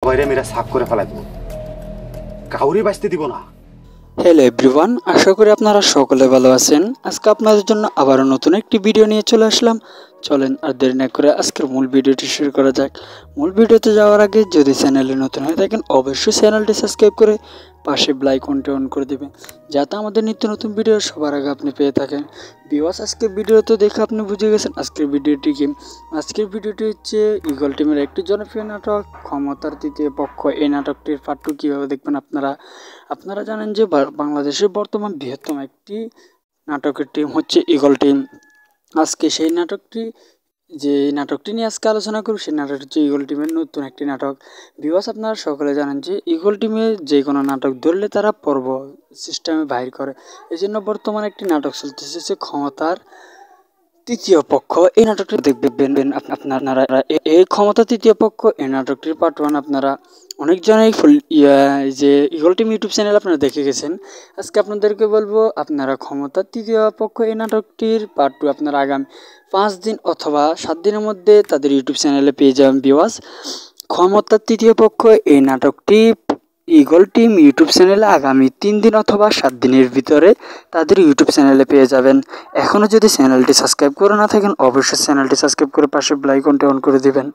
সবাইরে মেরা সাফ করে ফেলাই দেব, কাউরে বাঁচতে দিব না। হ্যালো এভরিওয়ান, আশা করি আপনারা সকলে ভালো আছেন। আজকে আপনাদের জন্য আবারও নতুন একটি ভিডিও নিয়ে চলে আসলাম। চলেন আর দেরি না করে আজকের মূল ভিডিওটি শুরু করা যাক। মূল ভিডিওতে যাওয়ার আগে যদি চ্যানেলে নতুন হয়ে থাকেন অবশ্যই চ্যানেলটি সাবস্ক্রাইব করে পাশে বেল আইকনটি অন করে দেবেন, যাতে আমাদের নিত্য নতুন ভিডিও সবার আগে আপনি পেয়ে থাকেন। ভিউয়ার্স, আজকের ভিডিওতে দেখে আপনি বুঝে গেছেন আজকের ভিডিওটি কি। আজকের ভিডিওটি হচ্ছে ঈগল টিমের একটি জনপ্রিয় নাটক ক্ষমতার তৃতীয় পক্ষ। এই নাটকটির পার্ট 2 কীভাবে দেখবেন আপনারা জানেন যে বাংলাদেশের বর্তমান বৃহত্তম একটি নাটকের টিম হচ্ছে ঈগল টিম। আজকে সেই নাটকটি নিয়ে আজকে আলোচনা করব। সেই নাটকটি হচ্ছে ঈগল টিমের নতুন একটি নাটক। ভিউয়ার্স, আপনারা সকলে জানেন যে ঈগল টিমে যে কোনো নাটক ধরলে তারা পর্ব সিস্টেমে বাইর করে। এই জন্য বর্তমানে একটি নাটক চলতেছে ক্ষমতার তৃতীয় পক্ষ। এই নাটকটি দেখবেন আপনারা। এই ক্ষমতা তৃতীয় পক্ষ এই নাটকটির পার্ট 1 আপনারা অনেকজনেই যে ঈগল টিম ইউটিউব চ্যানেল আপনারা দেখে গেছেন। আজকে আপনাদেরকে বলবো আপনারা ক্ষমতা তৃতীয় পক্ষ এই নাটকটির পার্ট 2 আপনারা আগামী 5 দিন অথবা 7 দিনের মধ্যে তাদের ইউটিউব চ্যানেলে পেয়ে যাবেন। ভিউয়ার্স, ক্ষমতা তৃতীয় পক্ষ এই নাটকটি ঈগল টিম ইউটিউব চ্যানেলে আগামী 3 দিন অথবা 7 দিনের ভিতরে তাদের ইউটিউব চ্যানেলে পেয়ে যাবেন। এখনও যদি চ্যানেলটি সাবস্ক্রাইব করে না থাকেন অবশ্যই চ্যানেলটি সাবস্ক্রাইব করে পাশে বেল আইকনটি অন করে দিবেন।